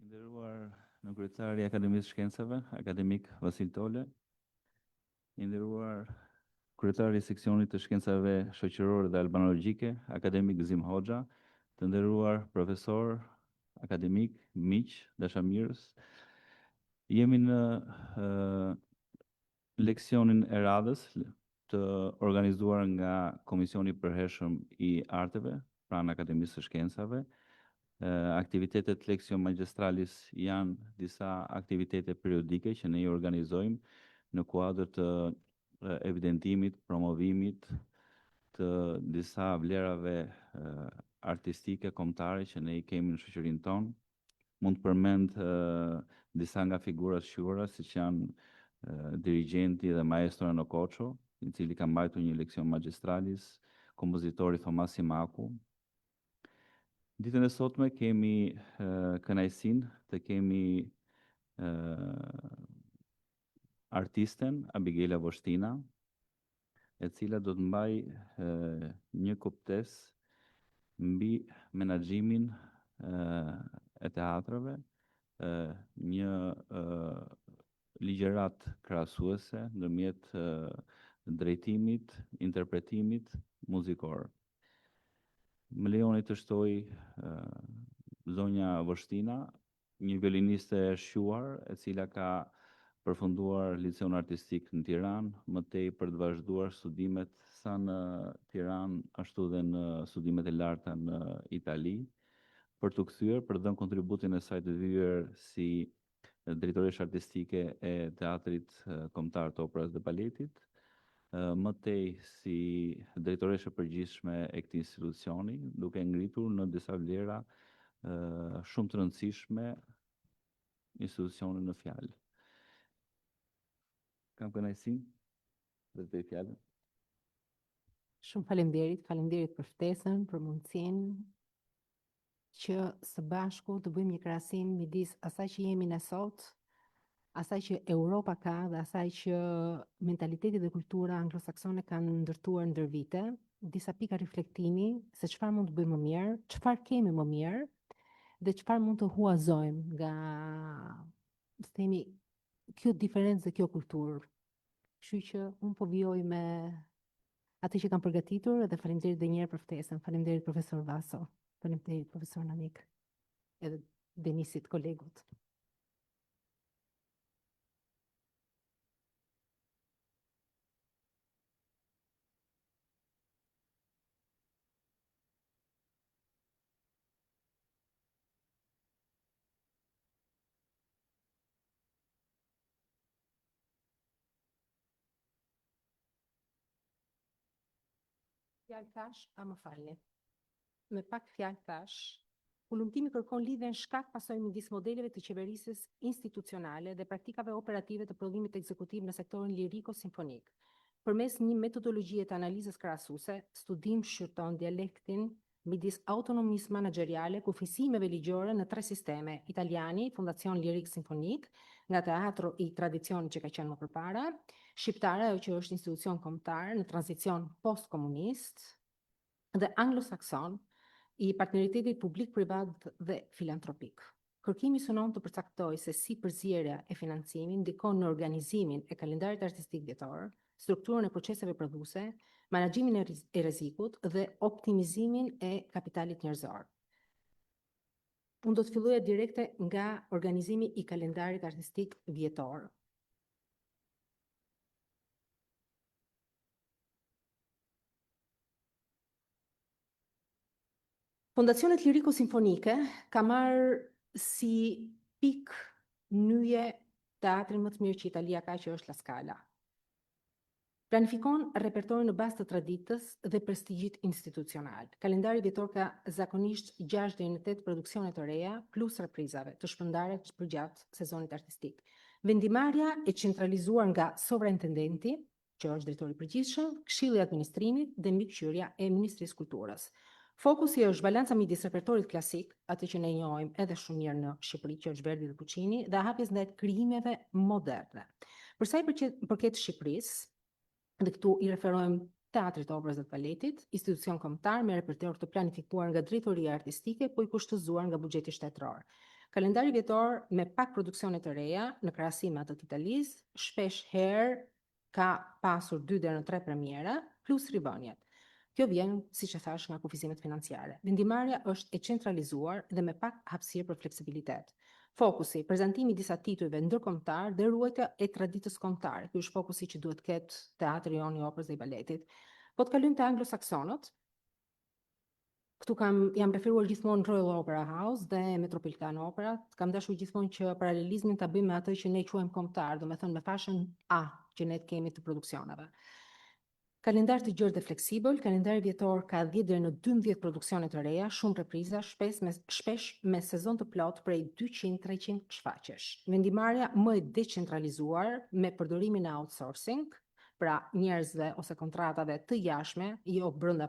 Nderuar në kryetari i Akademisë Shkencave, akademik Vasil Tole, i nderuar kryetari i seksionit të shkencave shoqërore dhe albanologjike, akademik Gzim Hoxha, të nderuar profesor, akademik, miq, dashamirës. Jemi në leksionin e radhës të organizuar nga Komisioni i Përhershëm i Arteve, pranë Akademisë së Shkencave. Aktivitetet leksion magistralis janë disa aktivitete periodike që ne i organizojmë në kuadër të evidentimit, promovimit të disa vlerave artistike, kombëtare që ne i kemi në shoqërinë tonë. Mund të përmend disa nga figurat shquara, siç janë dirigjenti dhe maestro Eno Koço, i cili ka mbajtur një leksion magistralis, kompozitori Thomas Simaku. Ditën e sotme kemi kënaqësinë të kemi artisten Abigaila Voshtina, e cila do të mbaj një koptesë mbi menaxhimin e teatrave, një ligjërat krahasuese ndërmjet drejtimit, interpretimit muzikor. Më lejoni të shtoj zonja Voshtina, një violiniste e shquar, e cila ka përfunduar liceun artistik në Tiranë, më tej për të vazhduar studimet sa në Tiranë, ashtu dhe në studimet e larta në Itali, për të kthyer, për të dhënë kontributin e saj të vyer si drejtoresh artistike e Teatrit Kombëtar të Operës dhe Baletit, më tej si drejtoreshe përgjithshme e këtij institucioni, duke ngritur në disa vlera shumë të rëndësishme institucionin në fjalë. Kam kënaqësinë dhe të bëj fjalën. Shumë faleminderit për ftesën, për mundësinë që së bashku të bëjmë një krahasim midis asaj që jemi ne sot, asaj që Europa ka dhe asaj që mentaliteti dhe kultura anglosaksone kanë ndërtuar ndër vite, disa pika reflektimi se çfarë mund të bëjmë më mirë, çfarë kemi më mirë dhe çfarë mund të huazojmë nga, themi, kjo diferencë dhe kjo kulturë. Kështu që unë po vijoj me atë që kam përgatitur dhe faleminderit edhe një herë për ftesën. Faleminderit profesor Vaso, faleminderit profesor Namik, edhe Denisit kolegut. Fjalë thash, a më falni. Me pak fjalë thash, Kulumtimi kërkon lidhjen shkak pasojë midis modeleve të qeverisjes institucionale dhe praktikave operative të prodhimit ekzekutiv në sektorin liriko-simfonik. Përmes një metodologjie të analizës krahasuese, studim shqyrton dialektin midis autonomisë menaxheriale, kufisimeve ligjore në tre sisteme: italiani, Fondacion Lirik Simfonik, nga teatro i tradicionit që ka qenë më përpara, shqiptare, ajo që është institucion kombëtar në tranzicion post-komunist, dhe anglosakson i partneritetit publik-privat dhe filantropik. Kërkimi synon të përcaktoj se si përzierja e financimit ndikon në organizimin e kalendarit artistik vjetor, strukturën e proceseve prodhuese, menaxhimin e rrezikut dhe optimizimin e kapitalit njerëzor. Unë do të filloja direkte nga organizimi i kalendarit artistik vjetor. Fondacionet liriko-simfonike ka marrë si pik nyje teatrin më të mirë që Italia ka, që është La Scala. Planifikon repertorin në bazë të traditës dhe prestigjit institucional. Kalendari vjetor ka zakonisht 6 deri në 8 produksione të reja, plus reprizave të shpërndara përgjatë sezonit artistik. Vendimarrja e centralizuar nga sovraintendenti, që është drejtori i përgjithshëm, Këshilli i Administrimit dhe mbikëqyrja e Ministrisë Kulturës. Fokusi është balanca midis repertorit klasik, atë që ne njohim edhe shumë mirë në Shqipëri, që është Verdi dhe Puccini, dhe hapjes ndaj krijimeve moderne. Për sa i përket Shqipërisë, dhe këtu i referohem Teatrit të Operës dhe të Baletit, institucion kombëtar me repertor të planifikuar nga drejtoria artistike, po i kushtëzuar nga buxheti shtetëror. Kalendari vjetor me pak produksione të reja në krahasim me atë të Italisë, shpesh herë ka pasur 2 deri në 3 premiera plus rivënjet. Kjo vjen, siç e thash, nga kufizimet financiare. Vendimarrja është e centralizuar dhe me pak hapësirë për fleksibilitet. Fokusi, prezantimi i disa titujve ndërkombëtar dhe ruajtja e traditës kombëtare. Ky është fokusi që duhet të ketë teatri jon i operës dhe i baletit. Po të kalojmë te anglosaksonët. Këtu jam preferuar gjithmonë Royal Opera House dhe Metropolitan Opera. Kam dashur gjithmonë që paralelizmin ta bëjmë me atë që ne quajmë kombëtar, domethënë me fashën A që ne kemi të produksioneve. Kalendar të gjerë dhe fleksibël, kalendari vjetor ka 10 deri në 12 produksione të reja, shumë repriza, shpesh me sezon të plot prej 200-300 shfaqjesh. Vendimarrja më e decentralizuar me përdorimin e outsourcing, pra njerëzve ose kontratave të jashtme, jo brenda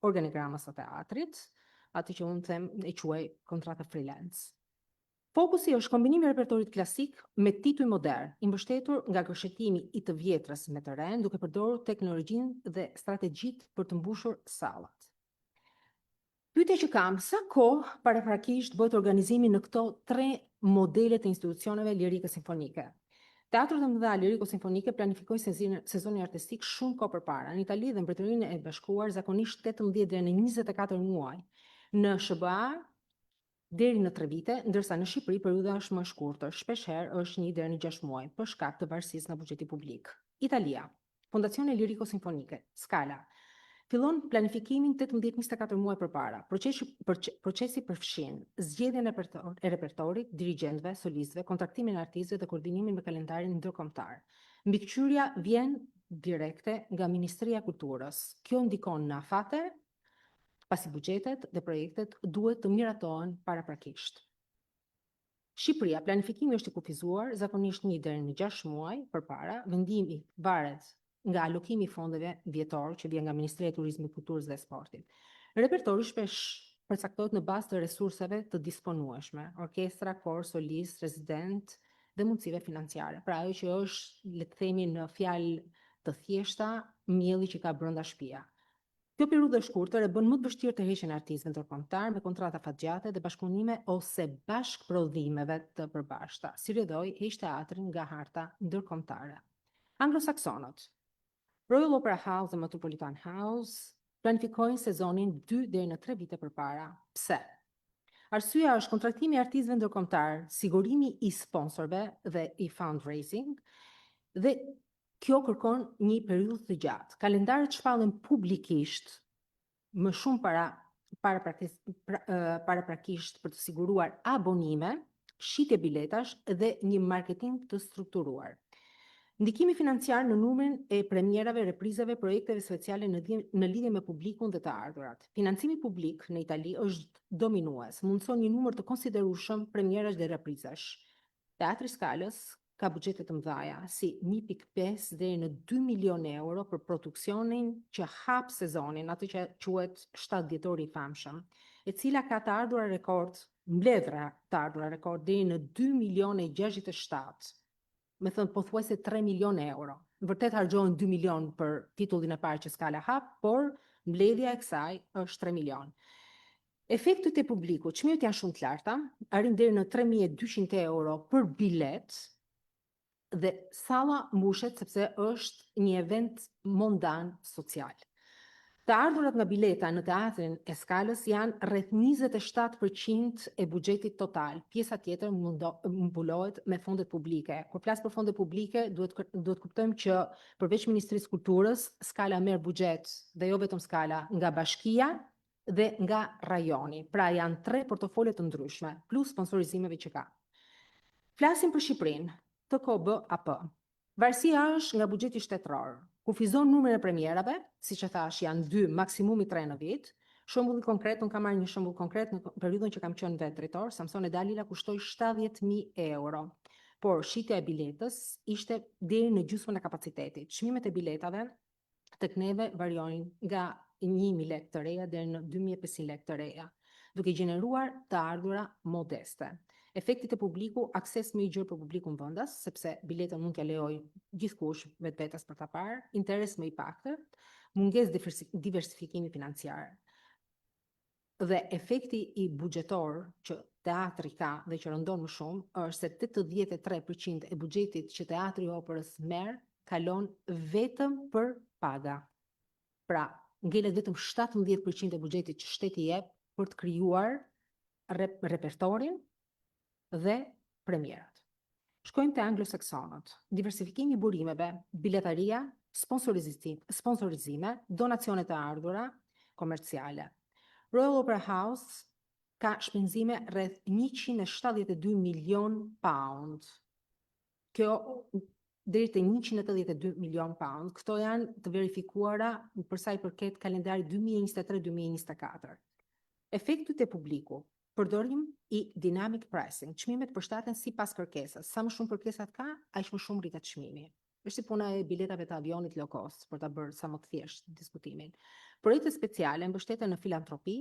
organigramës së teatrit, atë që unë them e quaj kontrata freelance. Fokusi është kombinimi i repertorit klasik me tituj modern, i mbështetur nga gërshetimi i të vjetrës me të ren, duke përdorur teknologjinë dhe strategjitë për të mbushur sallat. Pyetja që kam, sa kohë paraprakisht bëhet organizimi në këto 3 modele të institucioneve lirike simfonike? Teatrët e mëdha liriko-simfonike planifikojnë sezonin artistik shumë kohë përpara. Në Itali dhe Mbretërinë e Bashkuar zakonisht 18 deri në 24 muaj. Në SBA deri në 3 vite, ndërsa në Shqipëri periudha është më e shkurtër, shpeshherë është 1 deri në 6 muaj, për shkak të varësisë nga buxheti publik. Italia, Fondazione Lirico-Sinfonike, Scala. Fillon planifikimin 18-24 muaj përpara. Procesi përfshin zgjedhjen e repertorit, dirigjentëve, solistëve, kontraktimin e artistëve dhe koordinimin me kalendarin ndërkombëtar. Mbikëqyrja vjen direkte nga Ministria e Kulturës. Kjo ndikon në afate, pasi buxhetet dhe projektet duhet të miratohen paraprakisht. Shqipëria, planifikimi është i kufizuar, zakonisht 1 deri në 6 muaj përpara, vendimi varet nga alokimi i fondeve vjetor që vjen nga Ministria e Turizmit, Kulturës dhe Sportit. Repertori shpesh përcaktohet në bazë të resurseve të disponueshme, orkestra, kor, solist, rezident dhe mundësive financiare. Pra ajo që është, le të themi në fjalë të thjeshta, mielli që ka brenda shtëpia. Kjo periudhë e shkurtër e bën më të vështirë të heqjen e artistëve ndërkombëtar me kontrata fatgjate dhe bashkëpunime ose bashkëprodhimeve të përbashkëta, si rrjedhoi heq teatrin nga harta ndërkombëtare. Anglosaksonët, Royal Opera House dhe Metropolitan House planifikojnë sezonin 2 deri në 3 vite përpara. Pse? Arsyeja është kontraktimi i artistëve ndërkombëtar, sigurimi i sponsorëve dhe i fundraising, dhe kjo kërkon një periudhë të gjatë. Kalendarët shpallen publikisht më shumë paraprakisht për të siguruar abonime, shitje biletash dhe një marketing të strukturuar. Ndikimi financiar në numrin e premierave, reprizave, projekteve speciale në lidhje me publikun dhe të ardhurat. Financimi publik në Itali është dominues, mundson një numër të konsiderueshëm premierash dhe reprizash. Teatri Scalës ka buxhete të mëdha, si 1.5 deri në 2 milionë euro për produksionin që hap sezonin, atë që quhet 7 dhjetori i famshëm, e cila ka të ardhurar rekord, mbledhra të ardhurar rekord deri në 2 milionë 67. Me thënë pothuajse 3 milionë euro. Vërtet harxhohen 2 milionë për titullin e parë që Scala hap, por mbledhja e kësaj është 3 milionë. Efektet e publikut, çmimet janë shumë të larta, arrin deri në 3200 euro për bilet dhe salla mbushet sepse është një event mondan social. Të ardhurat nga bileta në teatrin e Scalës janë rreth 27% e buxhetit total. Pjesa tjetër mbulohet me fondet publike. Kur flas për fonde publike, duhet kuptojmë që përveç Ministrisë Kulturës, Scala merr buxhet, dhe jo vetëm Scala, nga bashkia dhe nga rajoni. Pra janë 3 portofole të ndryshme, plus sponsorizimeve që ka. Flasim për Shqipërinë, TKBAP. Varësia është nga buxheti shtetëror. Kufizon numrin e premierave, siç e thash, janë 2, maksimumi 3 në vit. Shembulli konkret, unë kam marrë një shembull konkret në periudhën që kam qenë vet drejtor, Samsone Dalila kushtoi 70.000 euro. Por shitja e biletës ishte deri në gjysmën e kapacitetit. Çmimet e biletave tek neve variojnë nga 1.000 lekë të reja deri në 2.500 lekë të reja, duke gjeneruar të ardhura modeste. Efektit e publiku, akses më i gjerë për publikun vendas, sepse biletën mund t'ja lejoj gjithkush vetvetes për ta parë, interes më i paktër, mungesë diversifikimi financiar. Dhe efekti i buxhetor që teatri ka dhe që rëndon më shumë, është se 83% e buxhetit që teatri i operës merr kalon vetëm për paga. Pra, ngelet vetëm 17% e buxhetit që shteti jep për të krijuar repertorin dhe premierat. Shkojmë te anglosaksonët. Diversifikimi i burimeve, biletaria, sponsorizime, donacione të ardhura komerciale. Royal Opera House ka shpenzime rreth 172 milion pound. Kjo deri te 182 milion pound. Këto janë të verifikuara për sa i përket kalendarit 2023-2024. Efektet e publiku. Përdorim i dynamic pricing. Çmimet përshtaten sipas kërkesës. Sa më shumë kërkesat ka, aq më shumë rritet çmimi. Është si puna e biletave të avionit low cost, për ta bërë sa më të thjeshtë diskutimin. Projekte speciale mbështeten në filantropi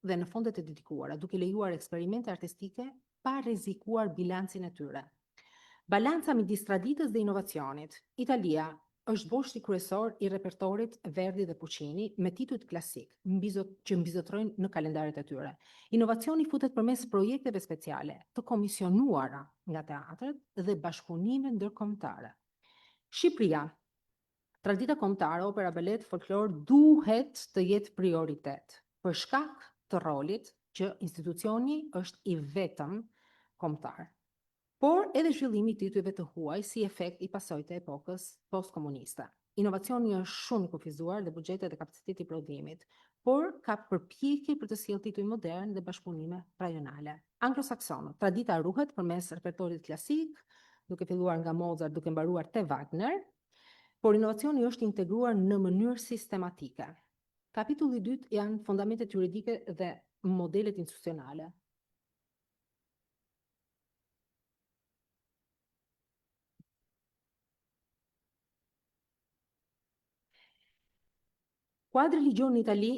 dhe në fondet e dedikuara, duke lejuar eksperimente artistike pa rrezikuar bilancin e tyre. Balanca midis traditës dhe inovacionit. Italia është boshti kryesor i repertorit Verdi dhe Puccini me titujt klasik, që mbizotrojnë në kalendaret e tyre. Inovacioni futet përmes projekteve speciale, të komisionuara nga teatret dhe bashkëpunime ndërkombëtare. Shqipëria, tradita kombëtare, opera, balet, folklor duhet të jetë prioritet për shkak të rolit që institucioni është i vetëm kombëtar. Por edhe zhvillimi i titujve të huaj si efekt i pasojtë të epokës postkomuniste. Inovacioni është shumë i kufizuar dhe buxhetet dhe kapaciteti i prodhimit, por ka përpjekje për të sjellë tituj modern dhe bashkëpunime rajonale. Anglosaksonët, tradita ruhet përmes repertorit klasik, duke filluar nga Mozart, duke mbaruar te Wagner, por inovacioni është integruar në mënyrë sistematike. Kapitulli i dytë janë fundamentet juridike dhe modelet institucionale. Kuadri ligjor në Itali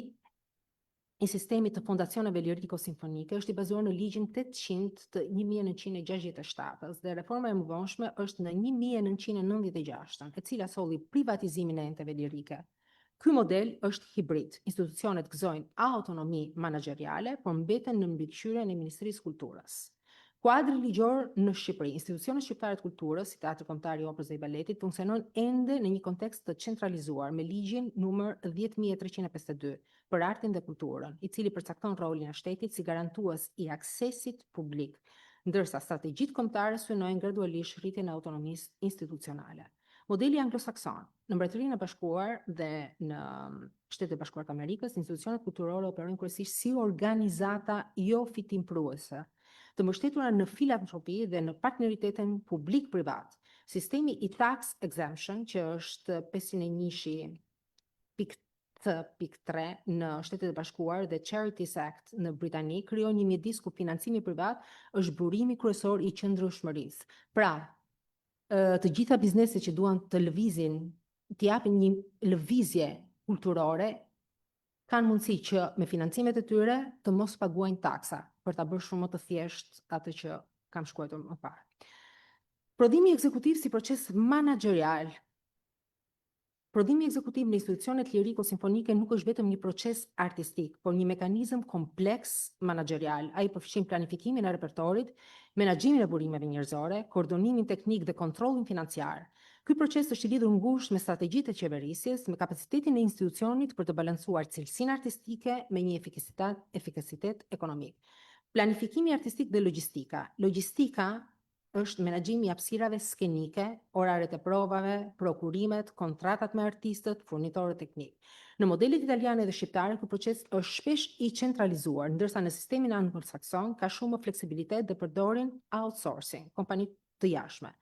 i sistemit të fondacioneve liriko-simfonike është i bazuar në ligjin 800 të 1967 dhe reforma e mëvonshme është në 1996, e cila solli privatizimin e enteve lirike. Ky model është hibrid. Institucionet gëzojnë autonomi manageriale, por mbeten në mbikëqyrjen e Ministrisë së Kulturës. Kuadri ligjor në Shqipëri. Institucionet shqiptare të kulturës, si Teatri Kombëtar i Operës dhe i Baletit, funksionojnë ende në një kontekst të centralizuar me ligjin numër 10352 për artin dhe kulturën, i cili përcakton rolin e shtetit si garantues i aksesit publik, ndërsa strategjitë kombëtare synojnë gradualisht rritjen e autonomisë institucionale. Modeli anglosakson. Në Mbretërinë e Bashkuar dhe në Shtetet e Bashkuara të Amerikës, institucionet kulturore operojnë kryesisht si organizata jo fitimpruese, të mbështetura në filantropi dhe në partneritetin publik-privat. Sistemi i tax exemption, që është 501.3 në Shtetet e Bashkuar dhe Charities Act në Britani, krijon një mjedis ku financimi privat është burimi kryesor i qëndrueshmërisë. Pra, të gjitha bizneset që duan të lëvizin, të japin një lëvizje kulturore, kanë mundësi që me financimet e tyre të mos paguajnë taksa, për ta bërë shumë më të thjesht atë që kam shkruar më parë. Prodhimi ekzekutiv si proces managerial. Prodhimi ekzekutiv në institucionet liriko-simfonike nuk është vetëm një proces artistik, por një mekanizëm kompleks managerial. Ai përfshin planifikimin e repertorit, menaxhimin e burimeve njerëzore, koordinimin teknik dhe kontrollin financiar. Ky proces është i lidhur ngushtë me strategjitë e qeverisjes, me kapacitetin e institucionit për të balancuar cilësinë artistike me një efikasitet ekonomik. Planifikimi artistik dhe logjistika. Logjistika është menaxhimi i hapësirave skenike, oraret e provave, prokurimet, kontratat me artistët, furnitorët teknik. Në modelet italiane dhe shqiptare, ky proces është shpesh i centralizuar, ndërsa në sistemin anglosakson ka shumë fleksibilitet dhe përdorin outsourcing, kompani të jashtme.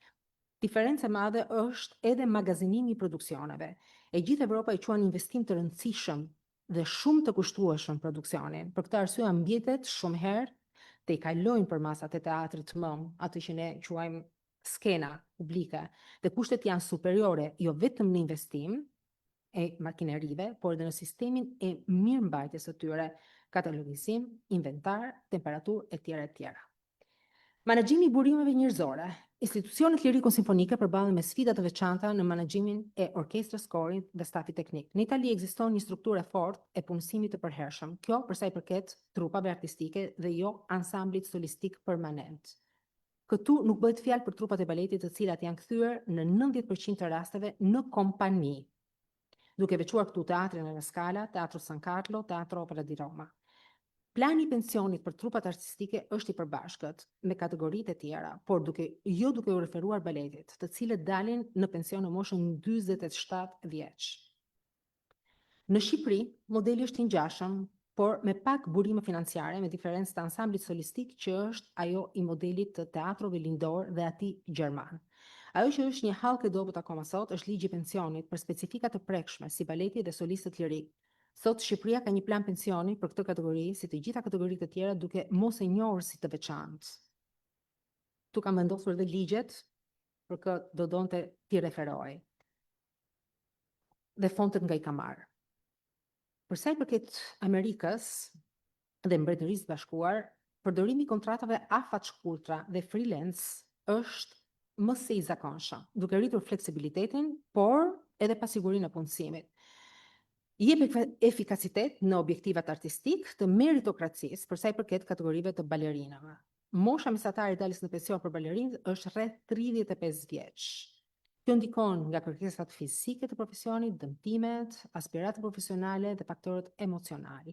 Diferencë e madhe është edhe magazinimi i produksioneve. E gjithë Evropa i quan investim të rëndësishëm dhe shumë të kushtueshëm produksionin. Për këtë arsye ambjetet shumë herë të i kalojnë për masat e teatrit mëm, atë që ne quajmë skena publike, dhe kushtet janë superiore jo vetëm në investim e makinerive, por edhe në sistemin e mirëmbajtjes së tyre, katalogizim, inventar, temperaturë e tjera e tjera. Menaxhimi I burimeve njerëzore. Institucionet lirikun simfonike përballen me sfida të veçanta në menaxhimin e orkestrës, korit dhe stafit teknik. Në Itali ekziston një strukturë e fortë e punësimit të përhershëm. Kjo për sa I përket trupave artistike dhe jo ansamblit solistik permanent. Këtu nuk bëhet fjalë për trupat e baletit të cilat janë kthyer në 90% të rasteve në kompani, duke veçuar këtu Teatrin e La Scala, Teatro San Carlo, Teatro Opera di Roma. Plani I pensionit për trupat artistike është I përbashkët me kategoritë e tjera, por duke u referuar baletit, të cilët dalin në pension në moshën 47 vjeç. Në Shqipëri, modeli është I ngjashëm, por me pak burime financiare, me diferencë të ansamblit solistik që është ajo I modelit të teatrove lindor dhe atij gjerman. Ajo që është një hallkë e dobët akoma sot është ligji I pensionit për specifika të prekshme si baleti dhe solistët lirik. Sot Shqipëria ka një plan pensioni për këtë kategori, si të gjitha kategoritë të tjera, duke mos e njohur si të veçantë. Tu kam vendosur dhe ligjet, për këtë do donte ti referoj. Dhe fontet nga I kam marrë. Për sa I përket Amerikës dhe Mbretërisë së Bashkuar, përdorimi I kontratave afatshkurtra dhe freelance është më së I zakonshëm, duke rritur fleksibilitetin, por edhe pasigurinë e punësimit. Jep efikacitet në objektivat artistik të meritokracisë për sa I përket kategorive të balerinave. Mosha mesatare daljes në pension për balerinët është rreth 35 vjeç. Kjo ndikon nga kërkesat fizike të profesionit, dëmtimet, aspiratat profesionale dhe faktorët emocional.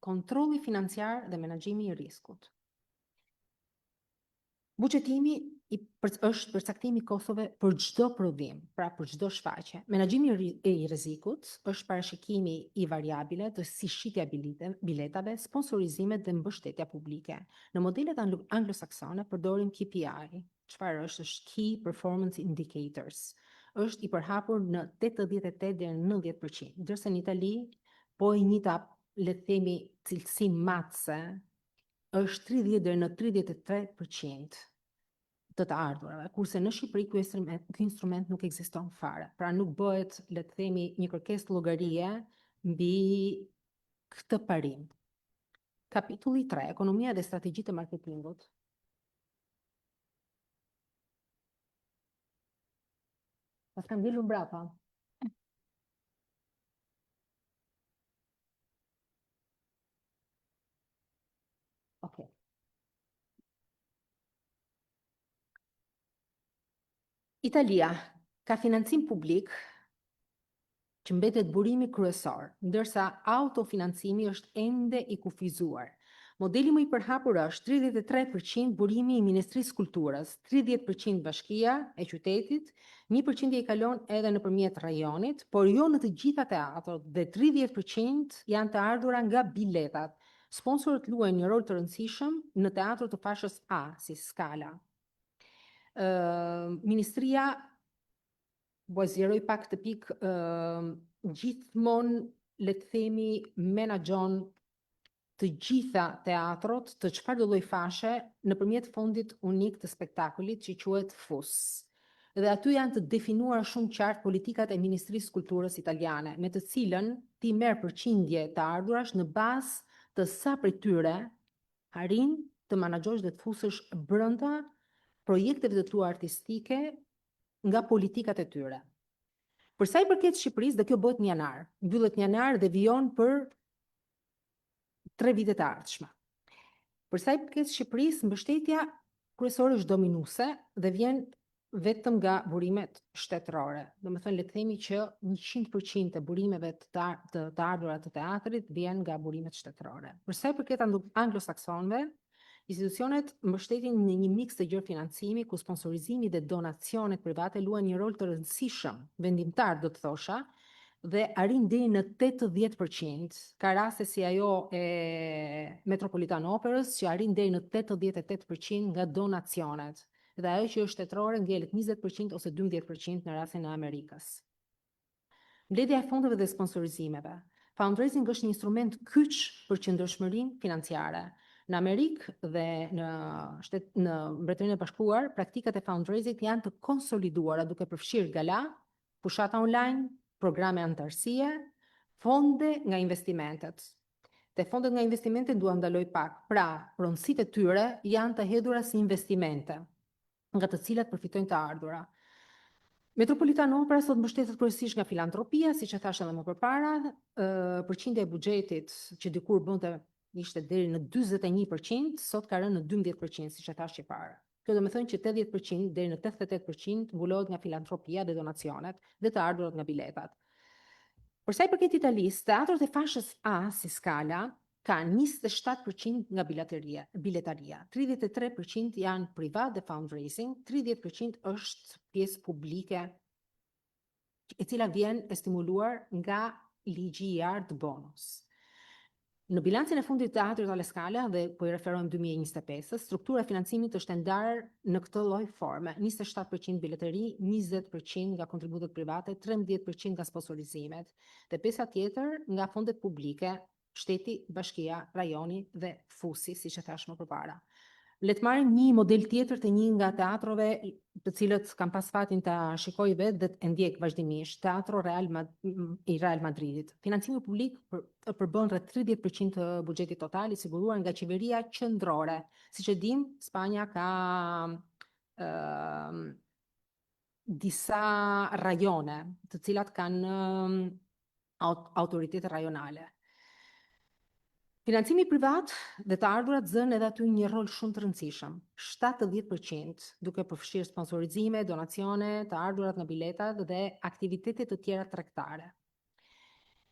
Kontrolli financiar dhe menaxhimi I riskut. Buxhetimi është përcaktimi I kostove për çdo prodhim, pra për çdo shfaqje. Menaxhimi I rrezikut është parashikimi I variabile të si shitja biletave, sponsorizimet dhe mbështetja publike. Në modelet anglosaksone përdorim KPI, çfarë është Key Performance Indicators. Është I përhapur në 88 deri në 90%, ndërsa në Itali po I njëjta, le të themi, cilësi matëse është 30 deri në 33%. Të ardhurave, kurse në Shqipëri ky instrument nuk ekziston fare. Pra nuk bëhet, le të themi, një kërkesë llogarie mbi këtë parim. Kapitulli 3, ekonomia dhe strategjitë e marketingut. Pas kam dilur mbrapa. Okay. Italia ka financim publik që mbetet burimi kryesor, ndërsa autofinancimi është ende I kufizuar. Modeli më I përhapur është 33% burimi I Ministrisë Kulturës, 30% bashkia e qytetit, 1% I kalon edhe nëpërmjet rajonit, por jo në të gjitha teatrot dhe 30% janë të ardhura nga biletat. Sponsorët luajnë një rol të rëndësishëm në teatrot të fashës A, si Scala. Ministria zgjeroj pak të pikë, gjithmonë, le të themi, menaxhon të gjitha teatrot të çfarëdo lloj fashe nëpërmjet fondit unik të spektakulit që quhet FUS. Dhe aty janë të definuara shumë qartë politikat e Ministrisë Kulturës italiane, me të cilën ti merr përqindje të ardhurash në bazë të sa prej tyre arrin të menaxhosh dhe të fusësh brenda projekteve të tua artistike nga politikat e tyre. Për sa I përket Shqipërisë, dhe kjo bëhet në janar, mbyllet në janar dhe vijon për 3 vite të ardhshme. Për sa I përket Shqipërisë, mbështetja kryesore është dominuese dhe vjen vetëm nga burimet shtetërore. Domethënë le të themi që 100% e burimeve të ardhura të teatrit vjen nga burimet shtetërore. Për sa I përket anglosaksonëve, institucionet mbështetin në një miks të gjerë financimi, ku sponsorizimi dhe donacionet private luajnë një rol të rëndësishëm, vendimtar do të thosha, dhe arrin deri në 80%. Ka raste si ajo e Metropolitan Operës që arrin deri në 88% nga donacionet. Dhe ajo që është shtetërore ngjelet 20% ose 12% në rastin e Amerikës. Mbledhja e fondeve dhe sponsorizimeve. Fundraising është një instrument kyç për qëndrueshmërinë financiare. Në Amerikë dhe në Mbretërinë e Bashkuar, praktikat e fundraising janë të konsoliduara duke përfshirë gala, fushata online, programe antarësie, fonde nga investimentet. Te fondet nga investimente dua ndaloj pak. Pra, pronësitë e tyre janë të hedhura si investimente, nga të cilat përfitojnë të ardhura. Metropolitan Opera sot mbështetet kryesisht nga filantropia, siç e thash edhe më përpara, përqindja e buxhetit që dikur ishte deri në 41%, sot ka rënë në 12%, siç e thash që para. Kjo do të thënë që 80% deri në 88% mbulohet nga filantropia dhe donacionet dhe të ardhurat nga biletat. Për sa i përket Italisë, teatrët e fashës A si skala ka 27% nga biletaria, 33% janë privat dhe fundraising, 30% është pjesë publike, e cila vjen e stimuluar nga ligji i art bonus. Në bilancin e fundit të Teatrit alla Scala, dhe po i referohem 2025, struktura e financimit është ndarë në këtë lloj forme: 27% bileteri, 20% nga kontributet private, 13% nga sponsorizimet, dhe pesa tjetër nga fondet publike, shteti, bashkia, rajoni dhe fusi, siç e thash më përpara. Le të marrim një model tjetër të një nga teatrove të cilët kam pas fatin ta shikoj vetë dhe të ndjek vazhdimisht, Teatro i Real Madridit. Financimi publik përbën rreth 30% të buxhetit total i siguruar nga qeveria qendrore. Siç e dim, Spanja ka disa rajone, të cilat kanë autoritete rajonale. Financimi privat dhe të ardhurat zënë edhe aty një rol shumë të rëndësishëm, 70%, duke përfshirë sponsorizime, donacione, të ardhurat nga biletat dhe aktivitete të tjera tregtare.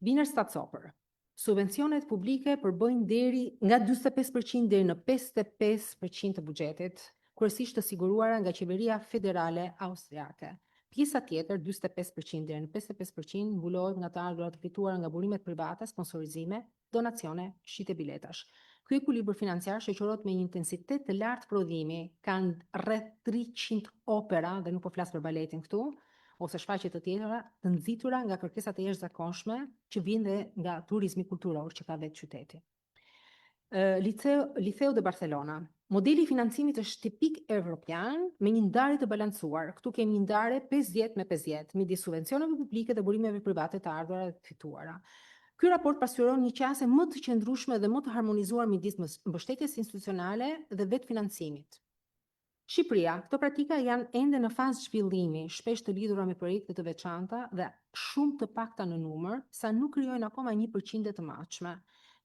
Wiener Staatsoper. Subvencionet publike përbëjnë deri nga 45% deri në 55% të buxhetit, kryesisht të siguruara nga qeveria federale austriake. Pjesa tjetër, 45% deri në 55%, mbulohet nga të ardhurat fituara nga burimet private, sponsorizime, donacione, shitje biletash. Ky ekuilibër financiar shoqërohet me një intensitet të lartë prodhimi, kanë rreth 300 opera, dhe nuk po flas për baletin këtu, ose shfaqje të tjera të nxitura nga kërkesat e jashtëzakonshme që vijnë dhe nga turizmi kulturor që ka vetë qyteti. Liceu de Barcelona. Modeli i financimit është tipik evropian me një ndarje të balancuar. Këtu kemi një ndarje 50-50 midis subvencioneve publike dhe burimeve private të ardhura dhe të fituara. Ky raport pasqyron një qasje më të qëndrueshme dhe më të harmonizuar midis mbështetjes institucionale dhe vetë financimit. Shqipëria, këto praktika janë ende në fazë zhvillimi, shpesh të lidhura me projekte të veçanta dhe shumë të pakta në numër, sa nuk krijojnë akoma një përqindje të matshme.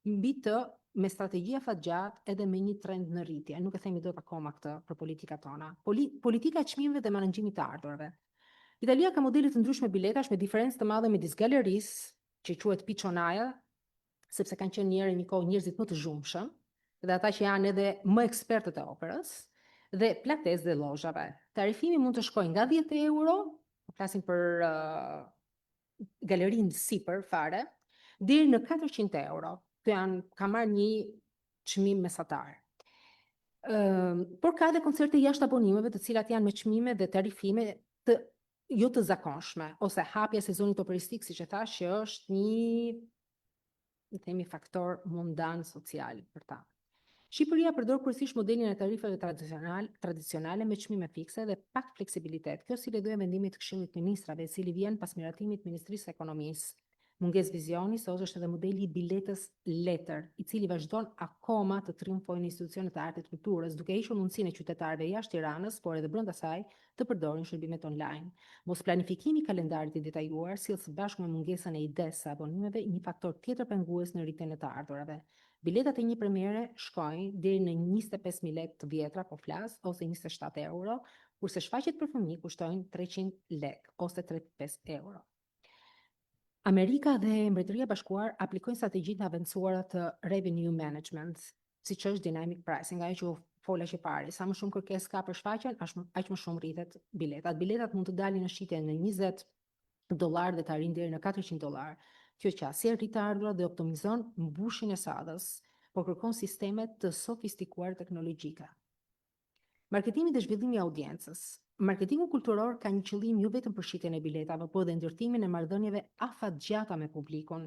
Mbi të, me strategji afatgjatë edhe me një trend në rritje. Nuk e themi dot akoma këtë për politikat tona. Politika e çmimeve dhe menaxhimit të ardhurave. Italia ka modele të ndryshme biletash me diferencë të madhe midis galerisë, që quhet Piccionaia, sepse kanë qenë një kohë njerëzit më të zhumshëm, dhe ata që janë edhe më ekspertët e operës, dhe plates dhe lozhave. Tarifimi mund të shkojë nga 10 euro, flasim për galerinë sipër fare, deri në 400 euro. Ka marrë një çmim mesatar. Por ka dhe koncerte jashtë abonimeve, të cilat janë me çmime dhe tarifime jo të zakonshme, ose hapja e sezonit operistik, siç e thash, që është një faktor mundan social për ta. Shqipëria përdor kryesisht modelin e tarifave tradicionale me çmime fikse dhe pak fleksibilitet. Kjo si ledoja vendimit të Këshillit të Ministrave, i cili vjen pas miratimit të Ministrisë së Ekonomisë. Mungesë vizioni, sot është edhe modeli i biletës letër, i cili vazhdon akoma të triumfojë në institucionet e artit kulturës, duke hequr mundësinë e qytetarëve jashtë Tiranës, por edhe brenda saj, të përdorin shërbimet online. Mos planifikimi i kalendarit i detajuar sjell së bashku me mungesën e idesë së abonimeve një faktor tjetër pengues në rritjen e të ardhurave. Biletat e një premiere shkojnë deri në 25.000 lekë të vjetra, po flas, ose 27 euro, kurse shfaqjet për fëmijë kushtojnë 300 lekë ose 35 euro. Amerika dhe Mbretëria e Bashkuar aplikojnë strategjitë të avancuara të revenue management, siç është dynamic pricing, ajo që fola që pari. Sa më shumë kërkesë ka për shfaqjen, aq më shumë rritet biletat. Biletat mund të dalin në shitje në $20 dhe të arrijnë deri në $400. Kjo qasje rrit të ardhurat dhe optimizon mbushjen e sadhës, por kërkon sisteme të sofistikuar teknologjike. Marketimi dhe zhvillimi i audiencës. Marketingu kulturor ka një qëllim jo vetëm për shitjen e biletave, por edhe ndërtimin e marrëdhënieve afatgjata me publikun.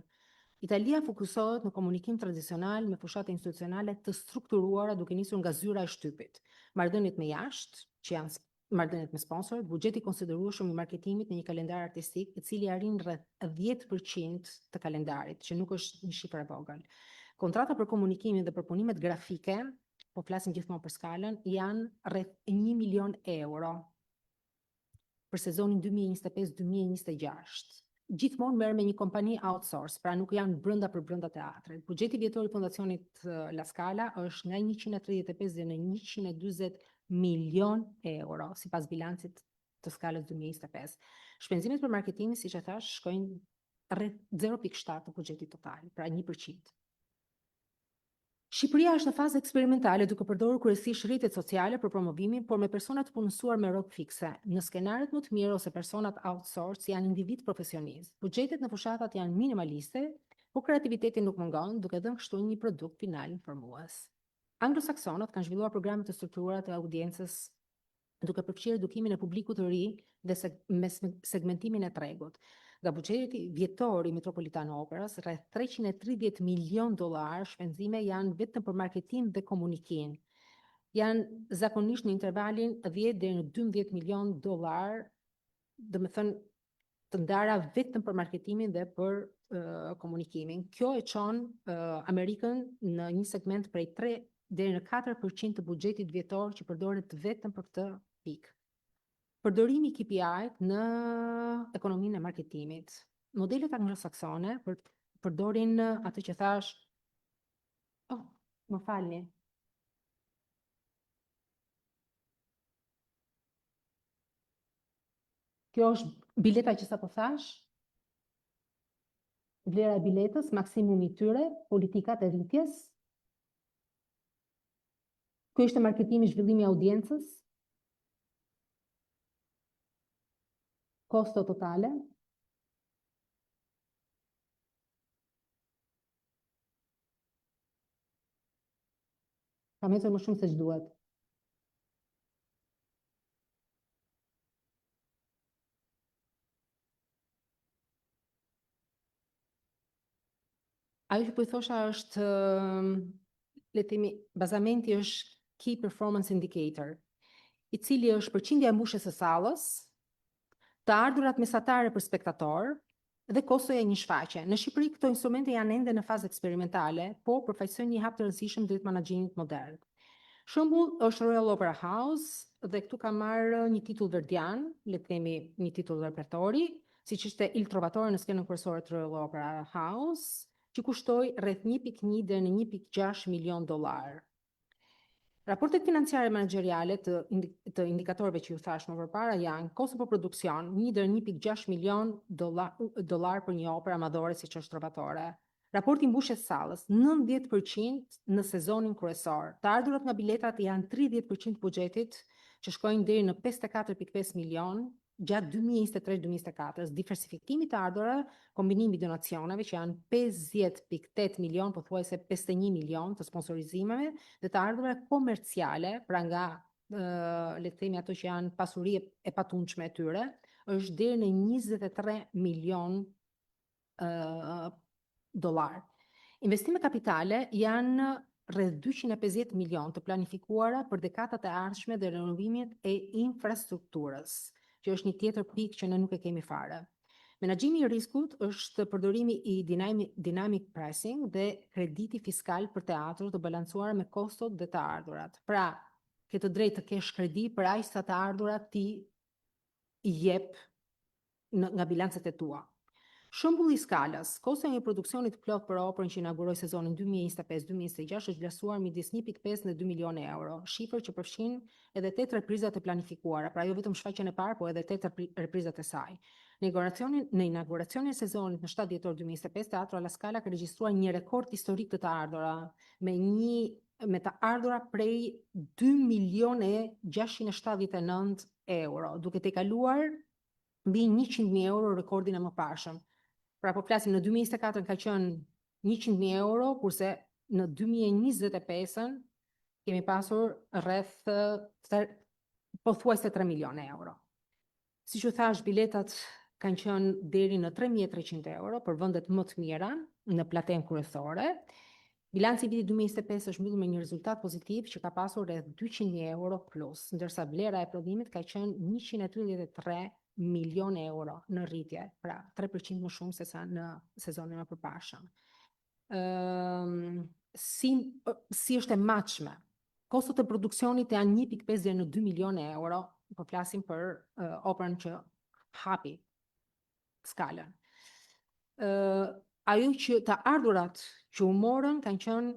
Italia fokusohet në komunikim tradicional me fushat institucionale të strukturuara duke nisur nga zyra e shtypit. Marrëdhëniet me jashtë, që janë marrëdhëniet me sponsorët, buxheti konsiderueshëm i marketimit në një kalendar artistik, i cili arrin rreth 10% të kalendarit, që nuk është një shifër e vogël. Kontrata për komunikimin dhe për punimet grafike, po flasim gjithmonë për skalën, janë rreth 1 milion euro për sezonin 2025-2026. Gjithmonë merr me një kompani outsource, pra nuk janë brenda për brenda teatrit. Buxheti vjetor i Fondacionit La Scala është nga 135 deri në 140 milion euro, sipas bilancit të skalës 2025. Shpenzimet për marketing, siç e thash, shkojnë rreth 0.7 të buxhetit total, pra 1%. Shqipëria është në fazë eksperimentale duke përdorur kryesisht rrjetet sociale për promovimin, por me persona të punësuar me rrok fikse. Në skenaret më të mirë ose personat outsource janë individ profesionist. Buxhetet në fushatat janë minimaliste, por kreativiteti nuk mungon, duke dhënë kështu një produkt final informues. Anglosaksonët kanë zhvilluar programe të strukturuara të audiencës duke përfshirë edukimin e publikut të ri dhe me segmentimin e tregut. Nga buxheti vjetor i Metropolitan Operës, rreth 330 milion dollar shpenzime janë vetëm për marketing dhe komunikim. Janë zakonisht në intervalin 10 deri në 12 milion dollar, domethënë të ndara vetëm për marketimin dhe për komunikimin. Kjo e çon Amerikën në një segment prej 3 deri në 4% të buxhetit vjetor që përdoret vetëm për këtë pikë. Përdorimi i KPI në ekonominë e marketimit. Modelet anglosaksone përdorin atë që thash, më falni. Kjo është bileta që sapo thash. Vlera e biletës, maksimumi i tyre, politikat e rritjes. Ky është marketimi, zhvillimi i audiencës. Kosto totale. Kam ecur më shumë se ç'duhet. Ajo që po i thosha është, le të themi, bazamenti është Key Performance Indicator, i cili është përqindja e mbushjes së sallës, të ardhurat mesatare për spektator dhe kostoja e një shfaqje. Në Shqipëri këto instrumente janë ende në fazë eksperimentale, por përfaqësojnë një hap të rëndësishëm drejt menaxhimit modern. Shembull është Royal Opera House, dhe këtu kam marrë një titull verdian, le të themi një titull repertori, siç ishte Il Trovatore në skenën kryesore të Royal Opera House, që kushtoi rreth 1.1 deri në 1.6 milion dollar. Raportet financiare menaxheriale të indikatorëve që ju thash më përpara janë kosto për produksion 1 deri 1.6 milion dollar për një operë amadore siç është Trovatore. Raporti mbushjes sallës 90% në sezonin kryesor. Të ardhurat nga biletat janë 30% buxhetit që shkojnë deri në 54.5 milion gjatë 2023-2024. Diversifikimi të ardhurave, kombinimi i donacioneve që janë 50.8 milion, pothuajse 51 milion të sponsorizimeve dhe të ardhurave komerciale, pra nga le të themi ato që janë pasuri e patundshme e tyre, është deri në 23 milion dollar. Investime kapitale janë rreth 250 milion të planifikuara për dekadat e ardhshme dhe renovimin e infrastrukturës, që është një tjetër pikë që ne nuk e kemi fare. Menaxhimi i riskut është përdorimi i dynamic pricing dhe krediti fiskal për teatru të balancuar me kostot dhe të ardhurat. Pra, ke të drejtë të kesh kredi për aq sa të ardhurat ti i jep nga bilancet e tua. Shembulli i skalës, kosto e një produksionit plot për operën që inauguroi sezonin 2025-2026 është vlerësuar midis 1.5 dhe 2 milionë euro, shifër që përfshin edhe 8 reprizat e planifikuara, pra jo vetëm shfaqjen e parë, por edhe 8 reprizat e saj. Në inauguracionin e sezonit në 7 dhjetor 2025, Teatro La Scala ka regjistruar një rekord historik të ardhura me të ardhura prej 2 milionë 679 euro, duke tejkaluar mbi 100.000 euro rekordin e mëparshëm. Pra po flasim në 2024 ka qenë 100.000 euro, kurse në 2025 kemi pasur rreth pothuajse 3 milionë euro. Siç u thash, biletat kanë qenë deri në 3.300 euro për vendet më të mira në platen kryesore. Bilanci i vitit 2025 është mbyllur me një rezultat pozitiv që ka pasur rreth 200.000 euro plus, ndërsa vlera e prodhimit ka qenë 133 milion euro në rritje, pra 3% më shumë se sa në sezonin më përparshëm. si është e matshme. Kostot e produksionit janë 1.5 deri në 2 milionë euro, po flasim për operën që hapi skalën. Ajo që të ardhurat që u morën kanë qenë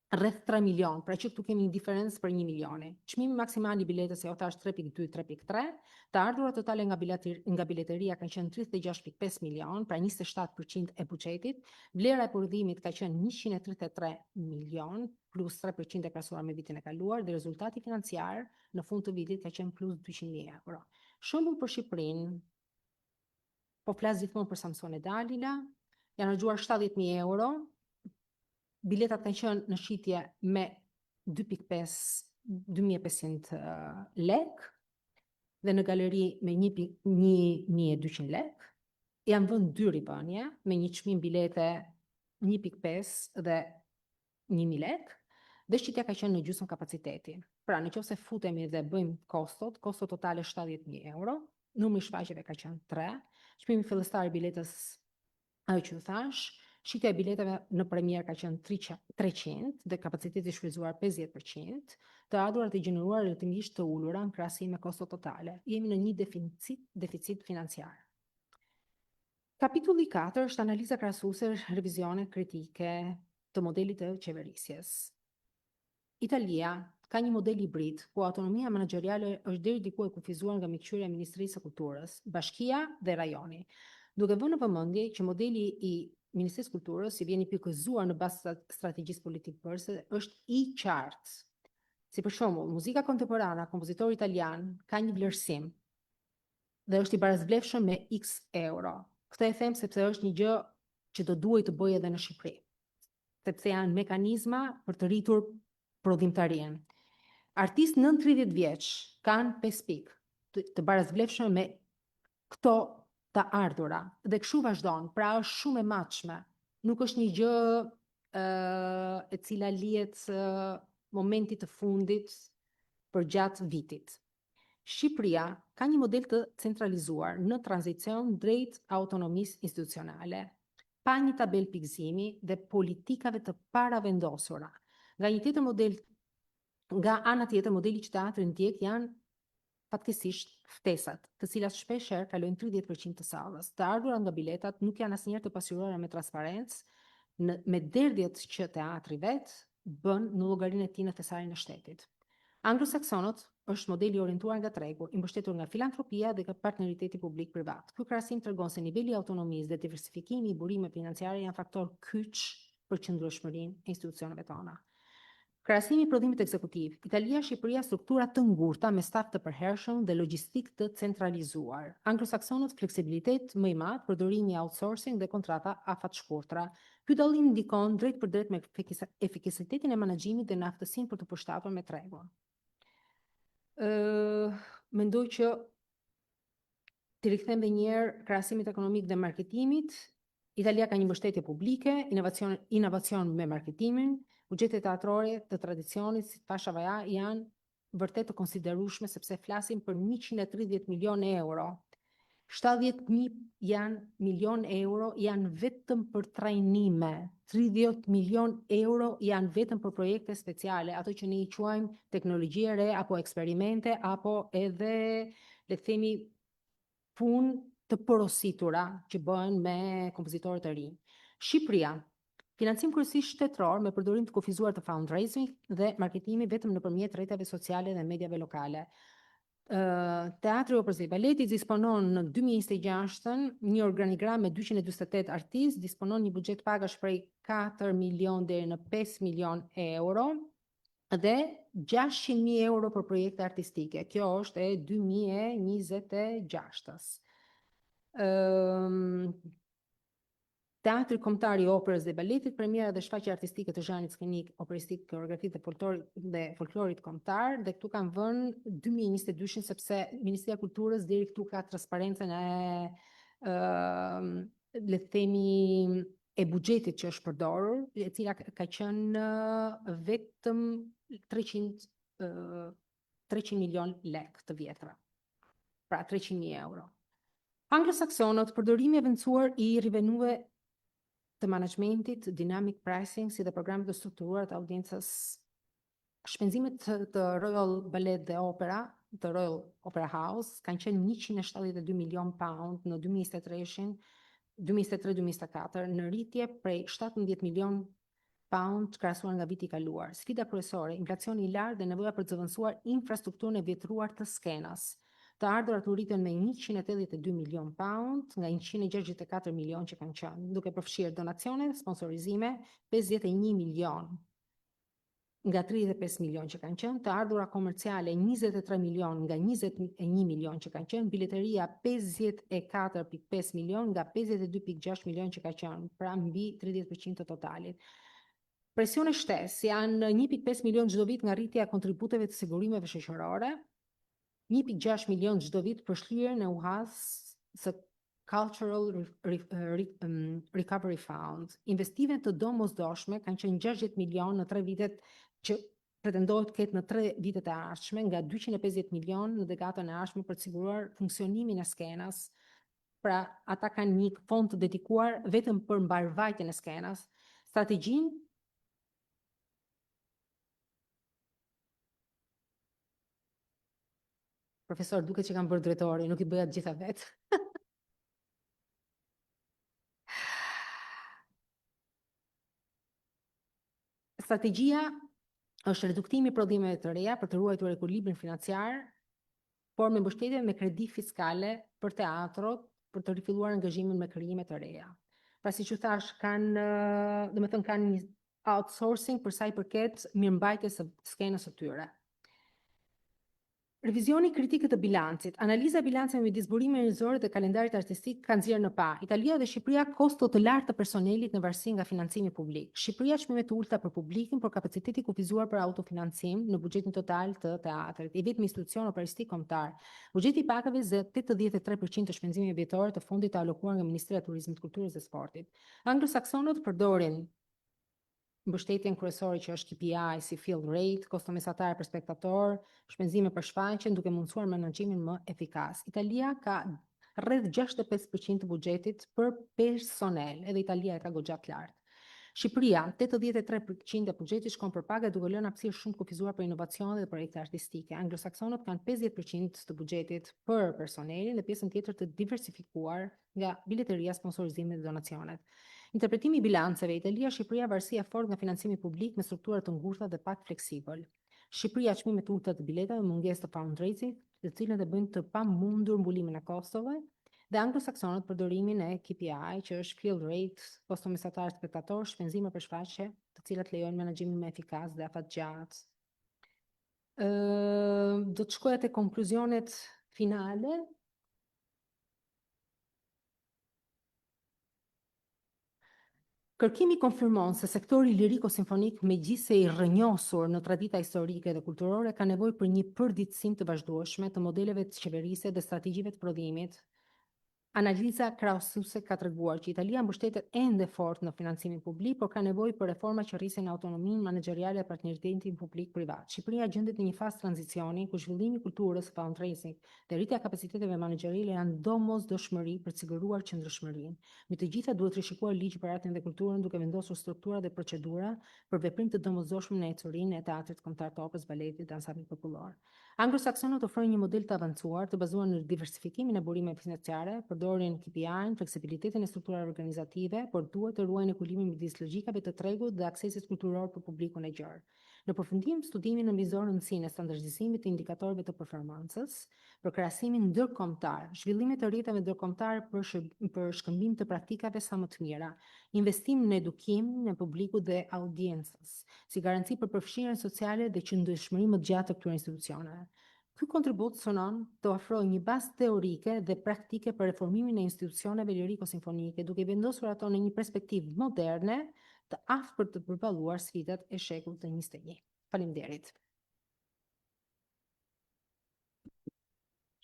rreth 3 milion, pra që këtu kemi një diferencë për 1 milioni. Çmimi maksimal i biletës e është 3.2, 3.3, të ardhurat totale nga bileteria kanë qenë 36.5 milion, pra 27% e buxhetit. Vlera e udhëzimit ka qenë 133 milion, plus 3% e krahasuar me vitin e kaluar, dhe rezultati financiar në fund të vitit ka qenë plus 200.000 euro. Shembull për Shqipërinë, po flas gjithmonë për Samson e Dalila, janë harxuar 70.000 euro. Biletat kanë qenë në shitje me 2.500 lek dhe në galeri me 1.200 lek. Janë vënë 2 ribënje me një çmim bilete 1.5 dhe 1.000 lek dhe shitja ka qenë në gjysmë kapaciteti. Pra nëse futemi dhe bëjmë kostot totale 70.000 euro, numri i shfaqjeve ka qenë 3, çmimi fillestar i biletës ajo që thash, shitja e biletave në premier ka qenë 300 dhe kapaciteti shfrytzuar 50%, të ardhurat e gjeneruar relativisht të ulura në krahasim me kostot totale. Jemi në një deficit financiar. Kapitulli 4 është analiza krahasuese, revizione kritike të modelit të qeverisjes. Italia ka një model hibrid ku autonomia menaxheriale është deri diku e kufizuar nga mikqyrja e Ministrisë së Kulturës, bashkia dhe rajoni. Duke vënë në vëmendje që modeli i Ministrisë Kulturës i vjen i pikëzuar në bazë strategjisë politikë është i qartë. Si për shembull, muzika kontemporane, kompozitor italian ka një vlerësim dhe është i barazvlefshëm me X euro. Këtë e them sepse është një gjë që do duhet të bëjë edhe në Shqipëri, sepse janë mekanizma për të rritur prodhimtarinë. Artistë nën 30 vjeç kanë 5 pikë të barazvlefshme me këto të ardhura dhe kështu vazhdon, pra është shumë e matshme. Nuk është një gjë e cila lihet momentit të fundit për gjatë vitit. Shqipëria ka një model të centralizuar në tranzicion drejt autonomisë institucionale, pa një tabel pikëzimi dhe politikave të paravendosura. Nga ana tjetër, modeli që teatri ndjek janë fatkeqësisht ftesat, të cilat shpeshherë kalojnë 30% të sallës. Të ardhurat nga biletat nuk janë asnjëherë të pasuruara me transparencë, me derdhjet që teatri vet bën në llogarinë e tij në thesarin e shtetit. Anglosaksonët është modeli orientuar nga tregu, i mbështetur nga filantropia dhe nga partneriteti publik-privat. Ky krahasim tregon se niveli i autonomisë dhe diversifikimi i burimeve financiare janë faktor kyç për qëndrueshmërinë e institucioneve tona. Krahasimi i prodhimit ekzekutiv. Italia, Shqipëria, struktura të ngurta me staf të përhershëm dhe logjistik të centralizuar. Anglosaksonët fleksibilitet më i madh, përdorimi i outsourcing dhe kontrata afatshkurtra. Ky dallim ndikon drejt për drejt me efikasitetin e menaxhimit dhe në aftësinë për të përshtatur me tregun. Mendoj që të rikthem edhe një herë krahasimit ekonomik dhe marketimit. Italia ka një mbështetje publike, inovacion me marketimin. Buxhetet teatrore të tradicionit, si thashava ja, janë vërtet të konsiderueshme sepse flasim për 130 milion euro. 70.000 milion euro janë vetëm për trajnime. 30 milion euro janë vetëm për projekte speciale, ato që ne i quajmë teknologji e re apo eksperimente apo edhe le të themi punë të porositura që bëhen me kompozitorë të rinj. Shqipëria financim kryesisht shtetëror me përdorim të kufizuar të fundraising dhe marketimi vetëm nëpërmjet rrjeteve sociale dhe mediave lokale. Teatri Operës dhe Baletit disponon në 2026 një organigram me 248 artistë, disponon një buxhet pagash prej 4 milion deri në 5 milion euro dhe 600.000 euro për projekte artistike. Kjo është e 2026-ës. Teatri Kombëtar i Operës dhe Baletit, premiera dhe shfaqje artistike të zhanrit skenik, operistik, koreografi dhe folklorit kombëtar, dhe këtu kanë vënë 2022 sepse Ministria e Kulturës deri këtu ka transparencën le të themi e buxhetit që është përdorur, e cila ka qenë vetëm 300 milion lek të vjetra. Pra 300.000 euro. Anglosaksonët, përdorimi i avancuar i rivenuve të menaxhmentit, dynamic pricing, si dhe programet të strukturuara të audiencës. Shpenzimet të Royal Ballet dhe Opera, të Royal Opera House, kanë qenë 172 milion pound në 2023-2024, në rritje prej 17 milion pound krahasuar nga viti i kaluar. Sfida kryesore, inflacioni i lartë dhe nevoja për të zëvendësuar infrastrukturën e vjetruar të skenas. Të ardhurat u rritën me 182 milion pound nga 164 milion që kanë qenë, duke përfshirë donacione, sponsorizime, 51 milion nga 35 milion që kanë qenë, të ardhura komerciale 23 milion nga 21 milion që kanë qenë, bileteria 54.5 milion nga 52.6 milion që ka qenë, pra mbi 30% të totalit. Presione shtesë janë 1.5 milion çdo vit nga rritja e kontributeve të sigurimeve shoqërore, 1.6 milion çdo vit për shlyerjen e UHAS së Cultural Recovery Fund. Investimet të domosdoshme kanë qenë 60 milion në 3 vitet që pretendohet ketë në 3 vitet e ardhshme, nga 250 milion në dekadën e ardhshme për të siguruar funksionimin e skenas. Pra, ata kanë një fond të dedikuar vetëm për mbarvajtjen e skenas. Strategjinë Profesor, duket që kam bërë drejtori, nuk i bëja të gjitha vetë. Strategjia është reduktimi i prodhimeve të reja për të ruajtur ekuilibrin financiar, por me mbështetje me kredi fiskale për teatrot, për të rifilluar angazhimin me krijime të reja. Pra siç u thash, kanë një outsourcing për sa i përket mirëmbajtjes së skenës së tyre. Revizioni kritik të bilancit. Analiza e bilanceve midis burimeve njerëzore dhe kalendarit artistik kanë nxjerrë në pa. Italia dhe Shqipëria kosto të lartë të personelit në varësi nga financimi publik. Shqipëria çmime të ulta për publikin, por kapaciteti kufizuar për autofinancim në buxhetin total të teatrit. I vetmi institucion operistik kombëtar. Buxheti i pakave zë 83% të shpenzimeve vjetore të fondit të alokuar nga Ministria e Turizmit, Kulturës dhe Sportit. Anglosaksonët përdorin mbështetjen kryesore që është KPI si fill rate, kosto mesatare për spektator, shpenzime për shfaqje, duke mundësuar menaxhimin më efikas. Italia ka rreth 65% të buxhetit për personel, edhe Italia e ka goxha të lartë. Shqipëria, 83% e buxhetit shkon për paga, duke lënë hapësirë shumë të kufizuar për inovacione dhe projekte artistike. Anglosaksonët kanë 50% të buxhetit për personelin dhe pjesën tjetër të diversifikuar nga bileteria, sponsorizimi dhe donacionet. Interpretimi i bilanceve. Italia, Shqipëria varësi e fortë nga financimi publik me struktura të ngurtha dhe pak fleksibël. Shqipëria çmime të ulta të biletave, mungesë të fundraising, të cilët e bëjnë të pamundur mbulimin e kostove, dhe anglosaksonët përdorimin e KPI, që është fill rate, kosto mesatar spektator, shpenzime për shfaqje, të cilat lejojnë menaxhimin më efikas dhe afatgjatë. Do të shkoja te konkluzionet finale. Kërkimi konfirmon se sektori liriko-simfonik, megjithse i rrënjosur në tradita historike dhe kulturore, ka nevojë për një përditësim të vazhdueshme të modeleve të qeverisje dhe strategjive të prodhimit. Analiza krahasuese ka treguar që Italia mbështetet ende fort në financimin publik, por ka nevojë për reforma që rrisin autonominë menaxheriale e partneritetin publik-privat. Shqipëria gjendet në një fazë tranzicioni ku zhvillimi i kulturës, fundraising dhe rritja e kapaciteteve menaxheriale janë domosdoshmëri për të siguruar qëndrueshmërinë. Me të gjitha duhet rishikuar ligj për artin dhe kulturën, duke vendosur struktura dhe procedura për veprim të domosdoshëm në ecurinë e teatrit kombëtar të operës, baletit dhe ansamblit popullor. Anglosaksonët ofrojnë një model të avancuar, të bazuar në diversifikimin e burimeve financiare, përdorin KPI, fleksibilitetin e strukturave organizative, por duhet të ruajnë ekuilibrin midis logjikave të tregut dhe aksesit kulturor për publikun e gjerë. Në përfundim, studimi nënvizon rëndësinë e standardizimit të indikatorëve të performancës, për krahasimin ndërkombëtar, zhvillimet të rrjeteve ndërkombëtare për shkëmbim të praktikave sa më të mira, investim në edukim në publikut dhe audiencës, si garanci për përfshirjen sociale dhe qëndrueshmëri më të gjatë të këtyre institucioneve. Ky kontribut synon të ofrojë një bazë teorike dhe praktike për reformimin e institucioneve liriko-simfonike, duke vendosur ato në një perspektivë moderne, të aftë për të përballuar sfidat e shekullit të 21. Faleminderit.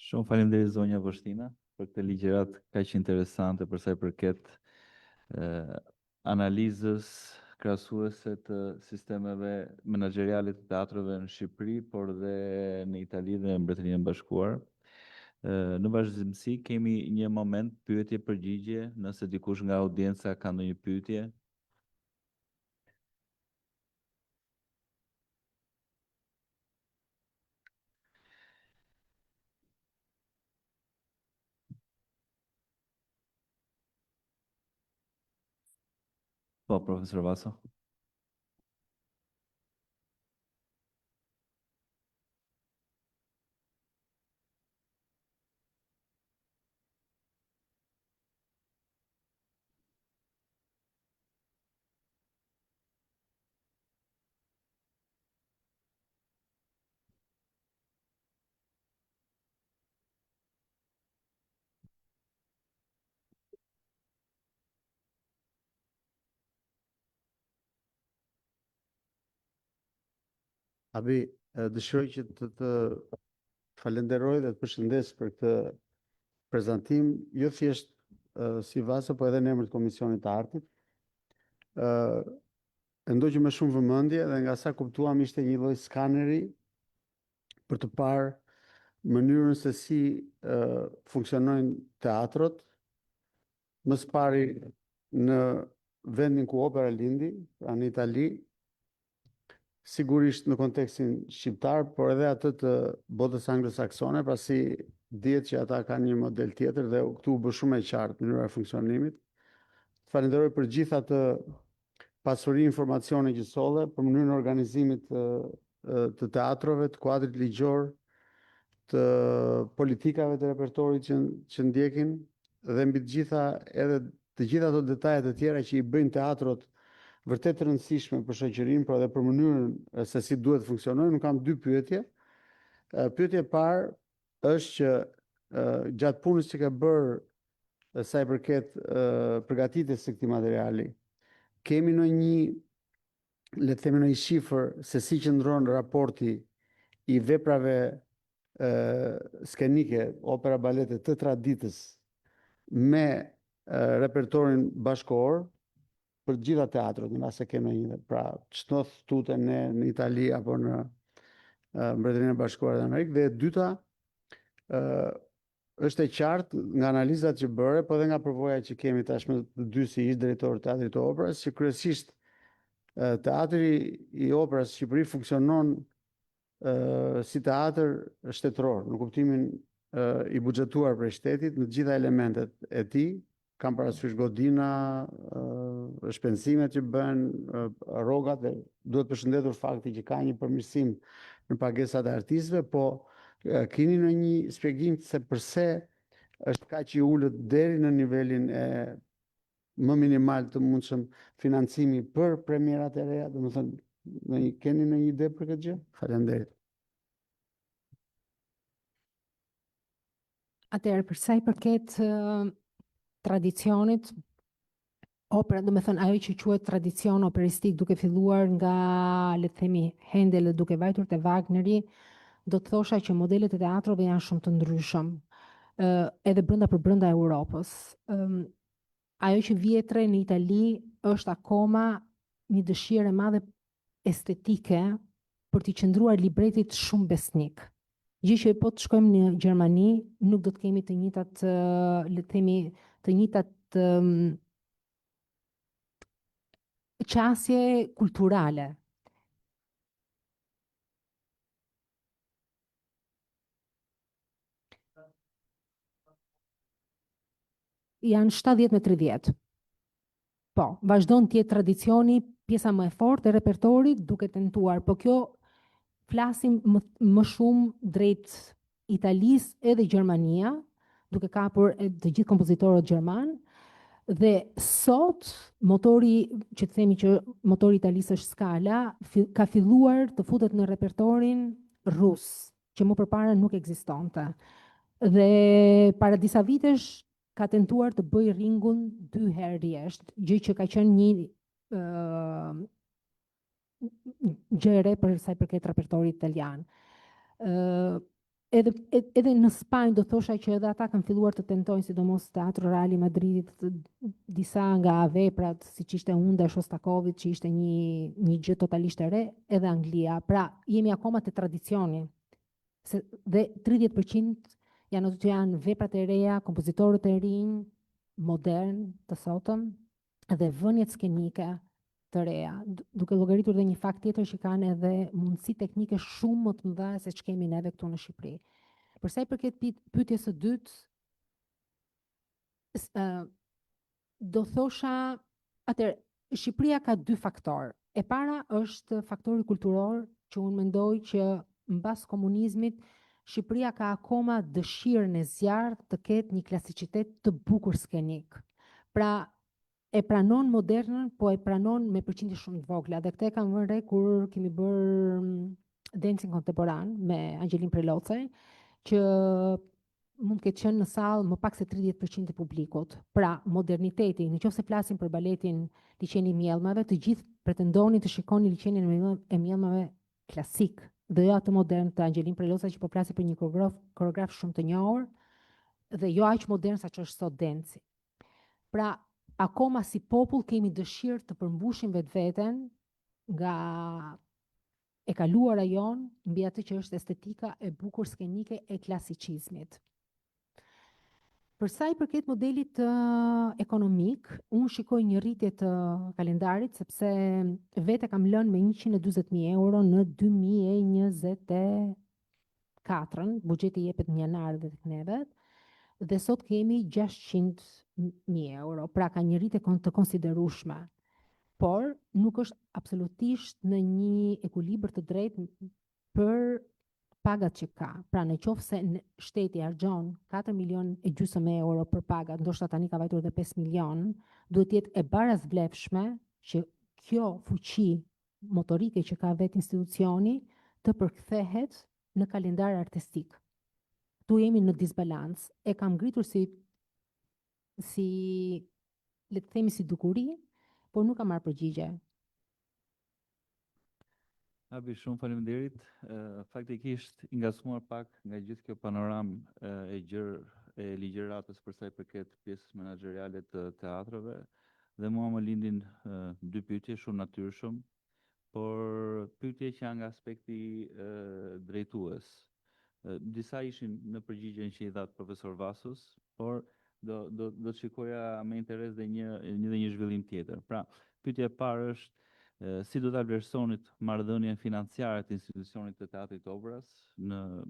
Shumë faleminderit zonja Vështina për këtë ligjërat kaq interesante për sa i përket analizës krahasuese të sistemeve menaxheriale të teatrave në Shqipëri, por dhe në Itali dhe në Mbretërinë e Bashkuar. Në vazhdimsi kemi një moment pyetje përgjigje, nëse dikush nga audienca ka ndonjë pyetje. Po, profesor Vaso. Abi, dëshiroj që të falenderoj dhe të përshëndes për këtë prezantim, jo thjesht si Vaso, po edhe në emër të Komisionit të Artit. E ndoqë me shumë vëmendje dhe nga sa kuptuam ishte një lloj skaneri për të parë mënyrën se si funksionojnë teatrot, më së pari në vendin ku opera lindi, pra në Itali, sigurisht në kontekstin shqiptar, por edhe atë të botës anglosaksone, pasi dihet që ata kanë një model tjetër dhe këtu u bë shumë e qartë mënyra e funksionimit. Falenderoj për gjithë atë pasuri informacione që solle, për mënyrën e organizimit të teatrove, të kuadrit ligjor, të politikave të repertorit që ndjekin, dhe mbi të gjitha edhe të gjitha ato detajet të tjera që i bëjnë teatrot vërtet të rëndësishme për shoqërinë, por edhe për mënyrën se si duhet të funksionojnë. Nuk kam dy pyetje. Pyetja e parë është që gjatë punës që ka bërë sa i përket përgatitjes së këtij materiali, kemi ndonjë, le të themi, ndonjë shifër se si qëndron raporti i veprave skenike, opera, balete të traditës me repertorin bashkëkohor për të gjitha teatrot, në rast se kemi një, pra ç'do thotë ne në Itali apo në Mbretërinë e Bashkuar e Amerikës. Dhe e dyta, është e qartë nga analizat që bëre, po edhe nga përvoja që kemi tashmë të dy si ish drejtor të Teatrit të Operës, që kryesisht Teatri i Operës në Shqipëri funksionon si teatr shtetëror, në kuptimin i buxhetuar prej shtetit në të gjitha elementet e tij. Kam parasysh godina, shpenzimet që bën, rrogat, dhe duhet përshëndetur fakti që ka një përmirësim në pagesat e artistëve, po keni ndonjë shpjegim se pse është kaq i ulët deri në nivelin e më minimal të mundshëm financimi për premierat e reja, domethënë keni ndonjë ide për këtë gjë? Faleminderit. Atëherë, për sa i përket tradicionit, opera, do me thënë ajo që quhet tradicion operistik, duke filluar nga, le të themi, Handel, duke vajtur te Wagneri, do të thosha që modelet e teatrove janë shumë të ndryshëm, edhe brenda Europës. Ajo që vjetre në Itali është akoma një dëshirë e madhe estetike për t'i qëndruar libretit shumë besnik. Gjë që po të shkojmë në Gjermani, nuk do të kemi të njëjtat, le të themi, të njëjtat qasje kulturale. Janë 70 me 30. Po, vazhdon të jetë tradicioni, pjesa më e fortë e repertorit, duke tentuar, po kjo flasim më shumë drejt Italisë edhe Gjermania, duke kapur të gjithë kompozitorët gjerman, dhe sot motori, që të themi që motori italisë është Scala, ka filluar të futet në repertorin rus, që më përpara nuk ekzistonte. Dhe para disa vitesh ka tentuar të bëj ringun 2 herë rresht, gjë që ka qenë një gjë e re për sa i përket repertorit italian. Edhe në Spanjë do thosha që edhe ata kanë filluar të tentojnë, sidomos Teatro Real i Madridit, disa nga veprat, siç ishte Unda e Shostakovit, që ishte një gjë totalisht e re, edhe Anglia. Pra, jemi akoma te tradicioni. Dhe 30% janë ato që janë veprat e reja, kompozitorët e rinj, modern të sotëm dhe vënjet skenike të reja, duke llogaritur dhe një fakt tjetër që kanë edhe mundësi teknike shumë më të mëdha se ç'kemi neve këtu në Shqipëri. Për sa i përket pyetjes së dytë, do thosha, atëherë Shqipëria ka dy faktorë. E para është faktori kulturor, që unë mendoj që mbas komunizmit Shqipëria ka akoma dëshirën e zjarrt të ketë një klasicitet të bukur skenik. Pra e pranon modernën, po e pranon me përqindje shumë të vogla. Dhe këtë e kam vënë re kur kemi bërë Dancing Contemporan me Angelin Prelocaj, që mund të ketë qenë në sallë më pak se 30% e publikut. Pra, moderniteti, nëse flasim për baletin Liçeni i Mjellmave, të gjithë pretendonin të shikoni Liçenin e Mjellmave klasik, dhe jo atë modern të Angelin Prelocaj që po flasi për një koreograf shumë të njohur, dhe jo aq modern sa që është sot Denci. Pra, akoma si popull kemi dëshirë të përmbushim vetveten nga e kaluara jon mbi atë që është estetika e bukur skenike e klasicizmit. Për sa i përket modelit ekonomik, unë shikoj një rritje të kalendarit, sepse vetë kam lënë me 140.000 euro në 2024, buxheti jepet në janar dhe të neve, dhe sot kemi 600.000 euro, pra ka një rritje të konsiderueshme. Por nuk është absolutisht në një ekuilibër të drejtë për pagat që ka. Pra në qoftë se shteti harxhon 4,5 milion euro për pagat, ndoshta tani ka vajtur edhe 5 milion, duhet të jetë e barazvlefshme që kjo fuqi motorike që ka vetë institucioni të përkthehet në kalendar artistik. Tu jemi në disbalans. E kam ngritur si le të themi si dukuri, por nuk kam marrë përgjigje. Abi, shumë faleminderit. Faktikisht ngacmuar pak nga gjithë kjo panoramë e gjerë e ligjëratës për sa i përket pjesës menaxheriale të teatrave, dhe mua më lindin dy pyetje shumë natyrshëm, por pyetje që janë nga aspekti drejtues. Disa ishin në përgjigjen që i dha profesor Vasus, por do të shikoja me interes dhe një zhvillim tjetër. Pra, pyetja e parë është si do ta vlerësonit marrëdhënien financiare të institucionit të Teatrit Operës në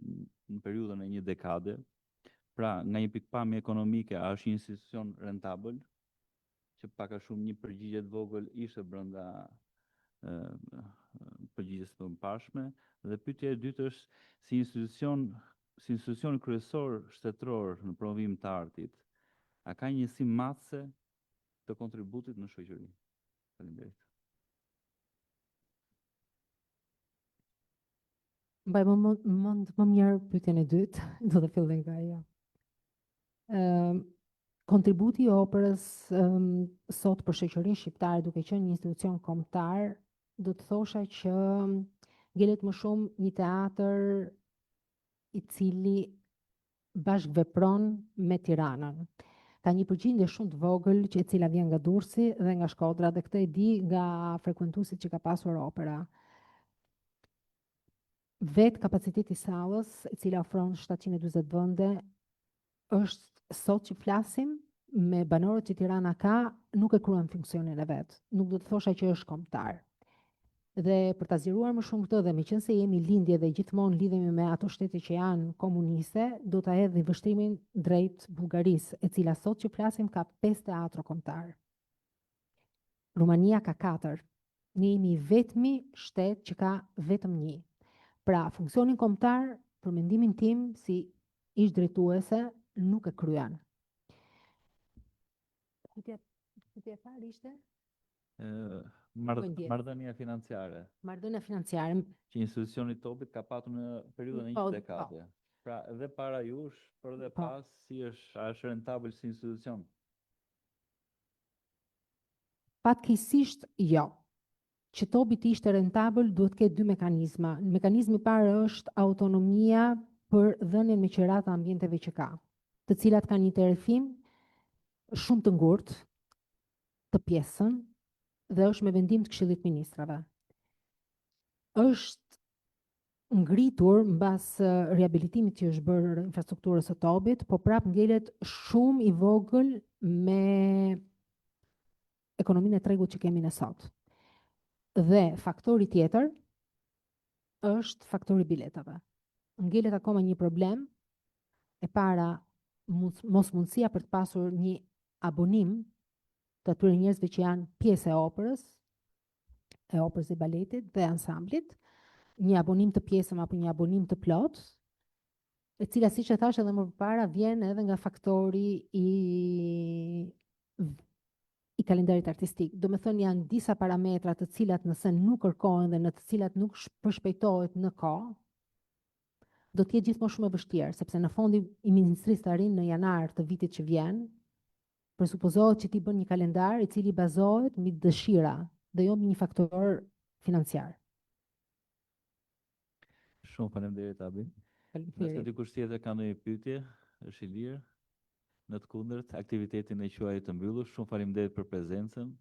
periudhën e një dekade? Pra, nga një pikpamje ekonomike, a është një institucion rentabël, që pak a shumë një përgjigje të vogël ishte brenda përgjigjes së mëparshme, dhe pyetja e dytë është si institucion kryesor shtetëror në promovim të artit, a ka njësi matëse të kontributit në shoqëri? Faleminderit. Mbaj më mirë pyetjen e dytë, do të filloj nga ajo. Kontributi i operës sot për shoqërinë shqiptare, duke qenë një institucion kombëtar, do të thosha që ngjelet më shumë një teatr i cili bashkëvepron me Tiranën. Ka një përgjigje shumë të vogël që e cila vjen nga Durrësi dhe nga Shkodra, dhe këtë e di nga frekuentuesit që ka pasur opera. Vetë kapaciteti i sallës, e cila ofron 740 vende, është sot që flasim me banorët që Tirana ka, nuk e kryen funksionin e vet. Nuk do të thosha që është kombëtar. Dhe për ta zgjeruar më shumë këtë, dhe meqense jemi lindje dhe gjithmonë lidhemi me ato shtete që janë komuniste, do ta hedh vështrimin drejt Bullgarisë, e cila sot që flasim ka 5 teatro kombëtar. Rumania ka 4. Ne jemi vetmi shtet që ka vetëm 1. Pra, funksionin kombëtar, për mendimin tim si ish drejtuese, nuk e kryen. Pyetja e parë ishte marrëdhënia financiare. Marrëdhënia financiare Që institucioni Topit ka patur në periudhën e një dekade. Pra, edhe para jush, por edhe pas, si është rentabël si institucion? Fatkeqësisht jo. Që Topi të ishte rentabël, duhet të ketë dy mekanizma. Mekanizmi i parë është autonomia për dhënien me qirata ambienteve që ka, të cilat kanë një tarifim shumë të ngurtë të pjesën dhe është me vendim të Këshillit të Ministrave. Është ngritur mbas riabilitimit që është bërë infrastrukturës së Tobit, po prap ngelet shumë i vogël me ekonominë e tregut që kemi ne sot. Dhe faktori tjetër është faktori biletave. Ngelet akoma një problem, e para mos mundësia për të pasur një abonim të atyre njerëzve që janë pjesë e operës dhe baletit dhe ansamblit, një abonim të pjesëm apo një abonim të plot, e cila siç e thash edhe më përpara vjen edhe nga faktori i kalendarit artistik. Do me thënë janë disa parametra të cilat nëse nuk kërkohen dhe në të cilat nuk përshpejtohet në kohë, do të jetë gjithmonë shumë e vështirë, sepse në fondi i Ministrisë të Rinë në janar të vitit që vjen, presupozohet që ti bën një kalendar i cili bazohet mbi dëshira dhe jo mbi një faktor financiar. Shumë faleminderit Abi. Nëse Faleminderit. dikush tjetër ka ndonjë pyetje, është i lirë. Në të kundërt, aktivitetin e quajë të mbyllur. Shumë faleminderit për prezencën.